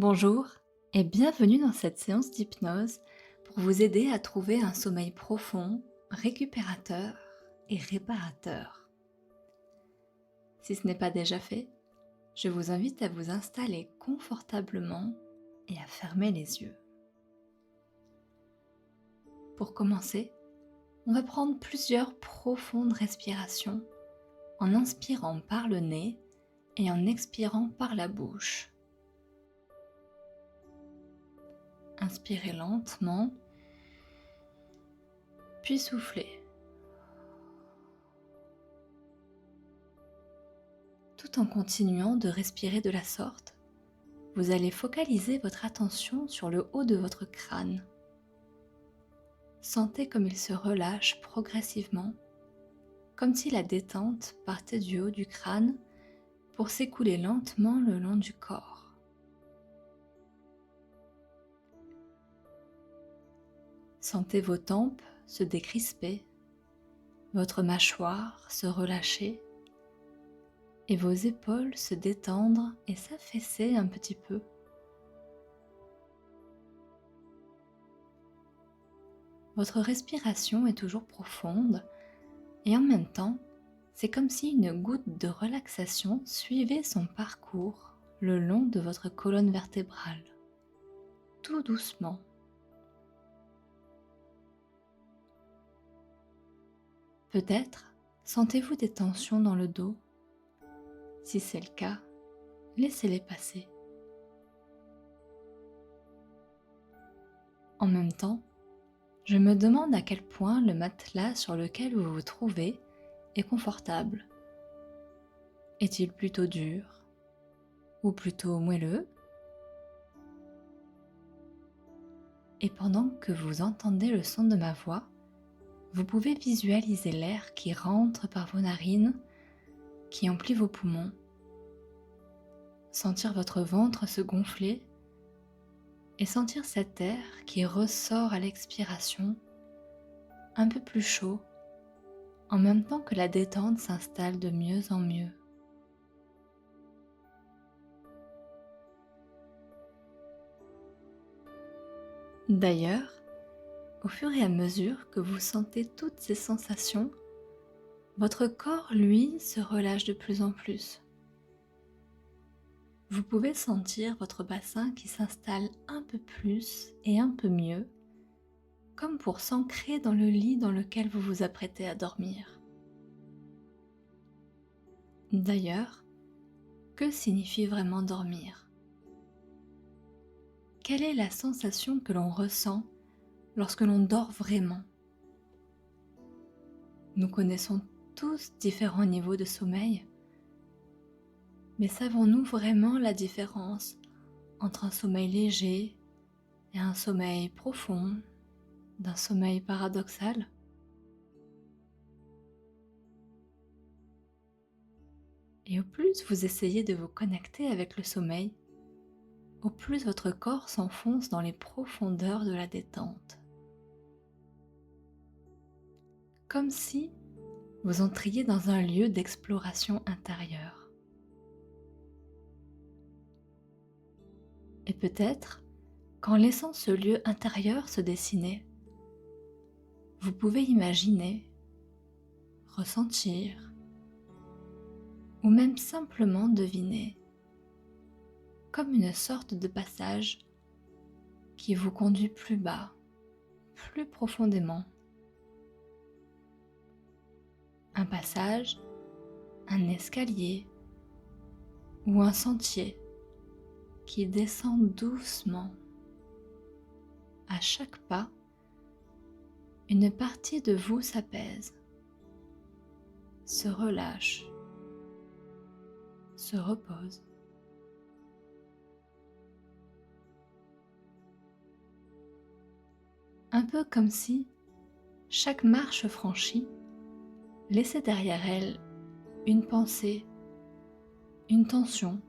Bonjour et bienvenue dans cette séance d'hypnose pour vous aider à trouver un sommeil profond, récupérateur et réparateur. Si ce n'est pas déjà fait, je vous invite à vous installer confortablement et à fermer les yeux. Pour commencer, on va prendre plusieurs profondes respirations en inspirant par le nez et en expirant par la bouche. Inspirez lentement, puis soufflez. Tout en continuant de respirer de la sorte, vous allez focaliser votre attention sur le haut de votre crâne. Sentez comme il se relâche progressivement, comme si la détente partait du haut du crâne pour s'écouler lentement le long du corps. Sentez vos tempes se décrisper, votre mâchoire se relâcher et vos épaules se détendre et s'affaisser un petit peu. Votre respiration est toujours profonde et en même temps, c'est comme si une goutte de relaxation suivait son parcours le long de votre colonne vertébrale, tout doucement. Peut-être sentez-vous des tensions dans le dos. Si c'est le cas, laissez-les passer. En même temps, je me demande à quel point le matelas sur lequel vous vous trouvez est confortable. Est-il plutôt dur ou plutôt moelleux? Et pendant que vous entendez le son de ma voix, vous pouvez visualiser l'air qui rentre par vos narines, qui emplit vos poumons, sentir votre ventre se gonfler et sentir cet air qui ressort à l'expiration, un peu plus chaud, en même temps que la détente s'installe de mieux en mieux. D'ailleurs, au fur et à mesure que vous sentez toutes ces sensations, votre corps, lui, se relâche de plus en plus. Vous pouvez sentir votre bassin qui s'installe un peu plus et un peu mieux, comme pour s'ancrer dans le lit dans lequel vous vous apprêtez à dormir. D'ailleurs, que signifie vraiment dormir? Quelle est la sensation que l'on ressent lorsque l'on dort vraiment? Nous connaissons tous différents niveaux de sommeil, mais savons-nous vraiment la différence entre un sommeil léger et un sommeil profond, d'un sommeil paradoxal? Et au plus vous essayez de vous connecter avec le sommeil, au plus votre corps s'enfonce dans les profondeurs de la détente. Comme si vous entriez dans un lieu d'exploration intérieure. Et peut-être qu'en laissant ce lieu intérieur se dessiner, vous pouvez imaginer, ressentir, ou même simplement deviner, comme une sorte de passage qui vous conduit plus bas, plus profondément. Un passage, un escalier ou un sentier qui descend doucement. À chaque pas, une partie de vous s'apaise, se relâche, se repose. Un peu comme si chaque marche franchie laissait derrière elle une pensée, une tension,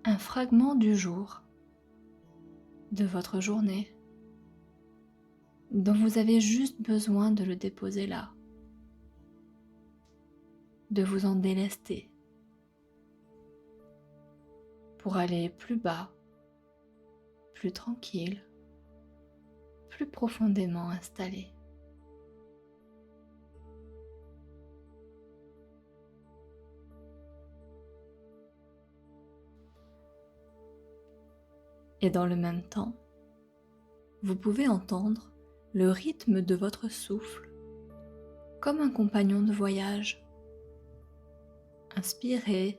un fragment du jour, de votre journée, dont vous avez juste besoin de le déposer là, de vous en délester. pour aller plus bas, plus tranquille, plus profondément installé. Et dans le même temps, vous pouvez entendre le rythme de votre souffle comme un compagnon de voyage. Inspirez,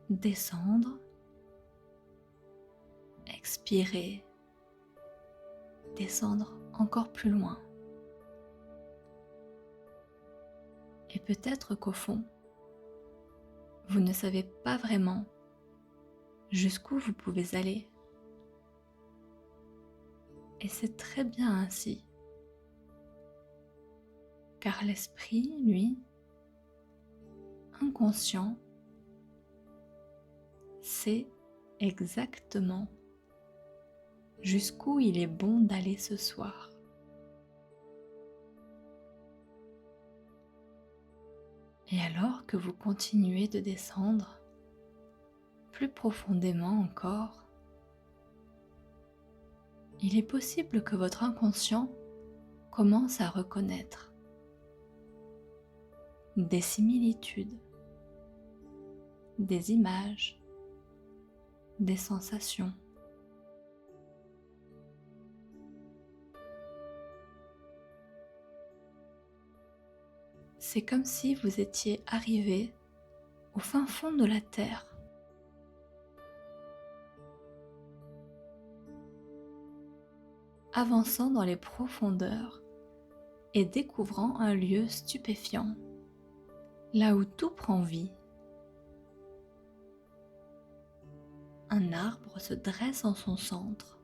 descendre, expirez, descendre encore plus loin. Et peut-être qu'au fond, vous ne savez pas vraiment jusqu'où vous pouvez aller. Et c'est très bien ainsi, car l'esprit, lui, inconscient, sait exactement jusqu'où il est bon d'aller ce soir. Et alors que vous continuez de descendre, plus profondément encore, il est possible que votre inconscient commence à reconnaître des similitudes, des images, des sensations. C'est comme si vous étiez arrivé au fin fond de la terre. Avançant dans les profondeurs et découvrant un lieu stupéfiant, là où tout prend vie. Un arbre se dresse en son centre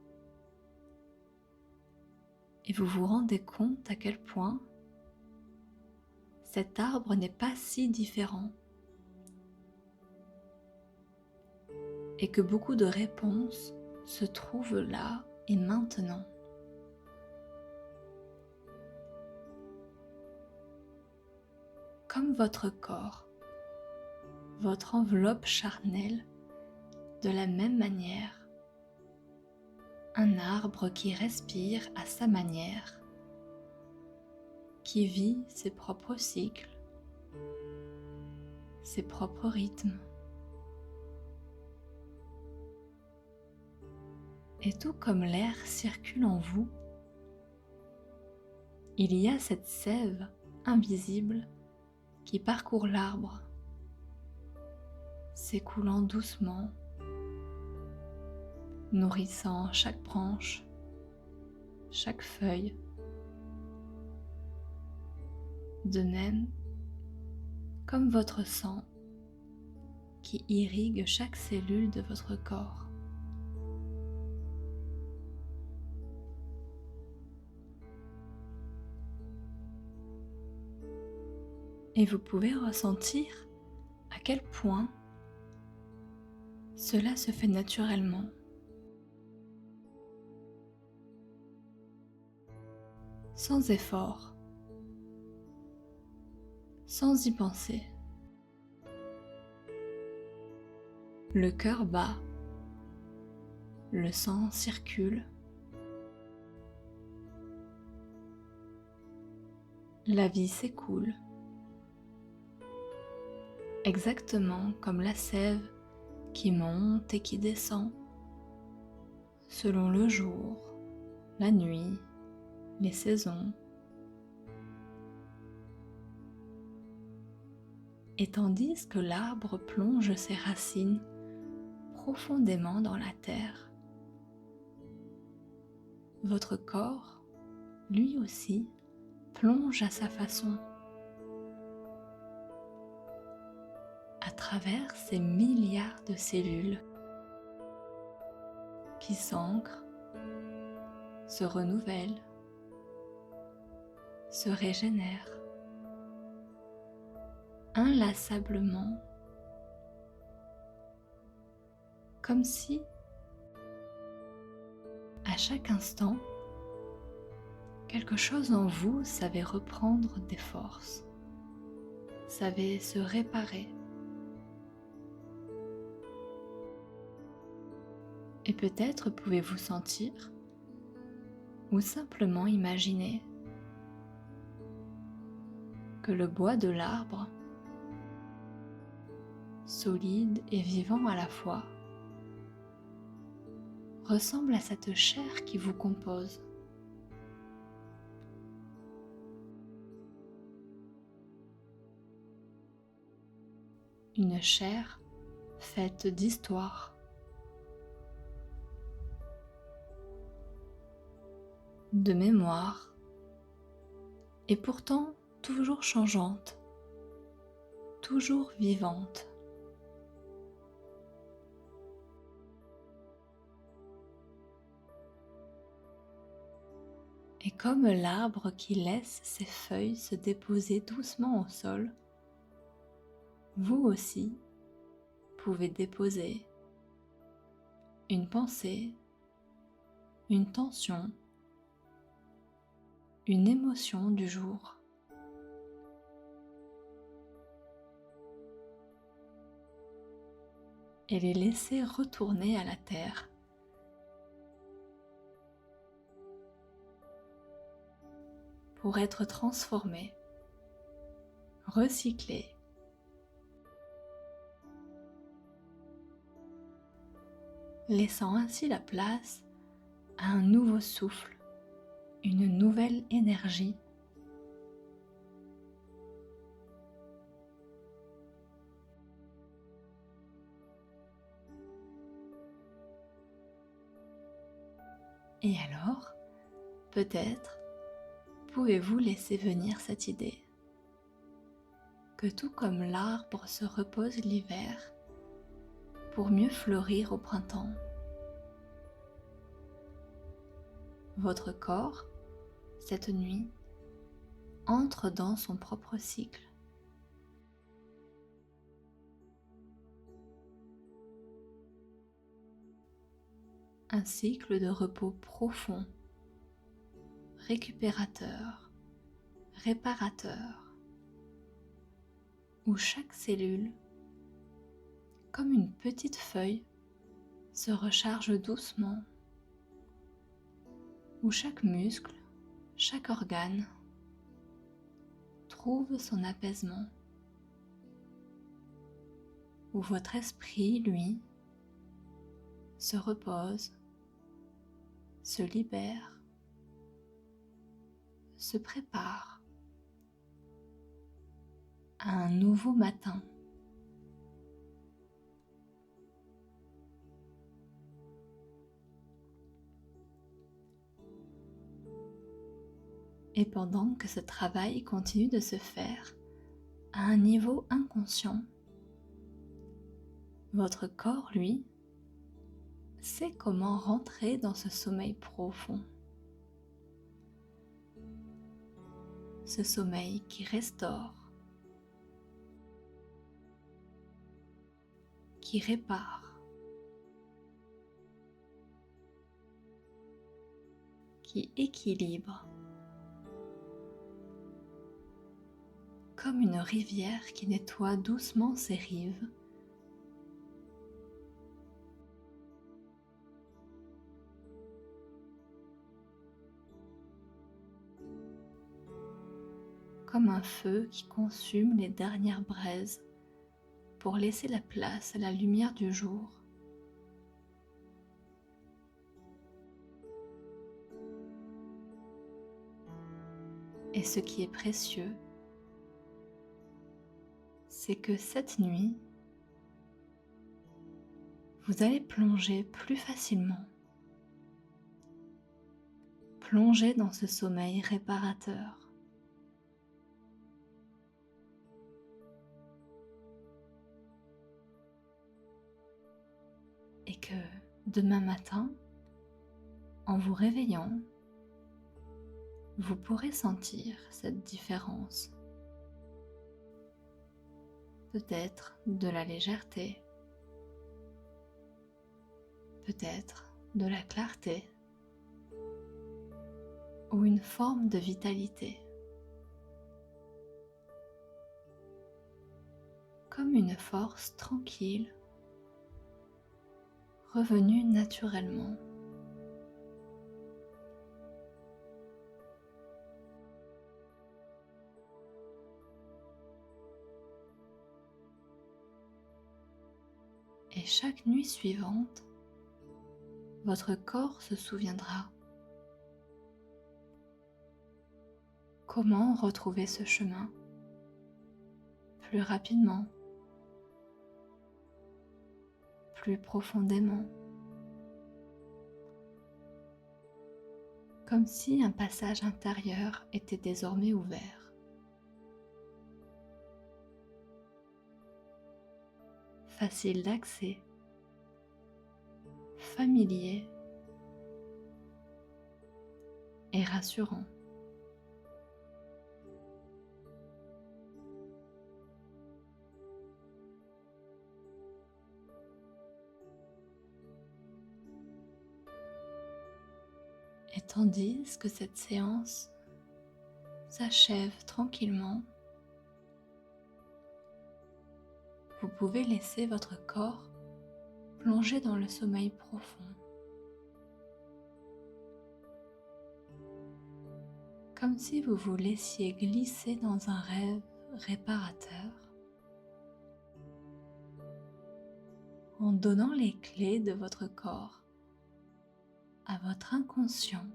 et vous vous rendez compte à quel point cet arbre n'est pas si différent et que beaucoup de réponses se trouvent là et maintenant. Comme votre corps, votre enveloppe charnelle, de la même manière, un arbre qui respire à sa manière, qui vit ses propres cycles, ses propres rythmes. Et tout comme l'air circule en vous, il y a cette sève invisible qui parcourt l'arbre, s'écoulant doucement, nourrissant chaque branche, chaque feuille. De même, comme votre sang qui irrigue chaque cellule de votre corps. Et vous pouvez ressentir à quel point cela se fait naturellement. Sans effort, sans y penser. Le cœur bat, le sang circule, la vie s'écoule, exactement comme la sève qui monte et qui descend, selon le jour, la nuit, les saisons. Et tandis que l'arbre plonge ses racines profondément dans la terre, votre corps, lui aussi, plonge à sa façon, à travers ces milliards de cellules qui s'ancrent, se renouvellent, se régénèrent inlassablement, comme si, à chaque instant, quelque chose en vous savait reprendre des forces, savait se réparer. Et peut-être pouvez-vous sentir ou simplement imaginer que le bois de l'arbre, solide et vivant à la fois, ressemble à cette chair qui vous compose. Une chair faite d'histoire, de mémoire, et pourtant toujours changeante, toujours vivante. Et comme l'arbre qui laisse ses feuilles se déposer doucement au sol, vous aussi pouvez déposer une pensée, une tension, une émotion du jour. Et les laisser retourner à la terre. Pour être transformés, recyclés, laissant ainsi la place à un nouveau souffle, une nouvelle énergie. Et alors, peut-être, pouvez-vous laisser venir cette idée que tout comme l'arbre se repose l'hiver pour mieux fleurir au printemps, votre corps, cette nuit, entre dans son propre cycle. Un cycle de repos profond, récupérateur, réparateur, où chaque cellule, comme une petite feuille, se recharge doucement, où chaque muscle, chaque organe trouve son apaisement, où votre esprit, lui, se repose, se libère, se prépare à un nouveau matin. Et pendant que ce travail continue de se faire à un niveau inconscient, votre corps, lui, sait comment rentrer dans ce sommeil profond. Ce sommeil qui restaure, qui répare, qui équilibre, comme une rivière qui nettoie doucement ses rives, comme un feu qui consume les dernières braises pour laisser la place à la lumière du jour. Et ce qui est précieux, c'est que cette nuit, vous allez plonger plus facilement, plonger dans ce sommeil réparateur. Et que demain matin, en vous réveillant, vous pourrez sentir cette différence. Peut-être de la légèreté, peut-être de la clarté ou une forme de vitalité. Comme une force tranquille revenu naturellement. Et chaque nuit suivante, votre corps se souviendra. Comment retrouver ce chemin plus rapidement, plus profondément, comme si un passage intérieur était désormais ouvert. Facile d'accès, familier et rassurant. Et tandis que cette séance s'achève tranquillement, vous pouvez laisser votre corps plonger dans le sommeil profond, comme si vous vous laissiez glisser dans un rêve réparateur, en donnant les clés de votre corps à votre inconscient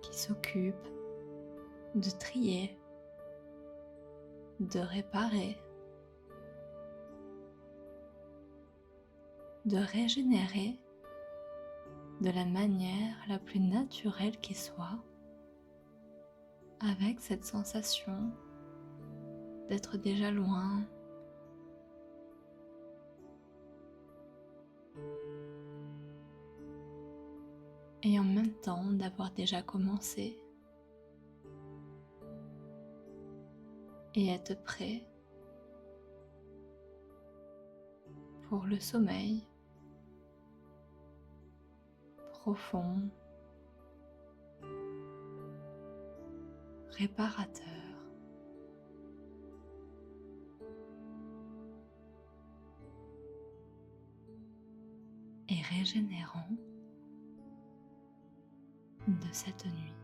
qui s'occupe de trier, de réparer, de régénérer de la manière la plus naturelle qui soit, avec cette sensation d'être déjà loin, et en même temps d'avoir déjà commencé et être prêt pour le sommeil profond, réparateur et régénérant de cette nuit.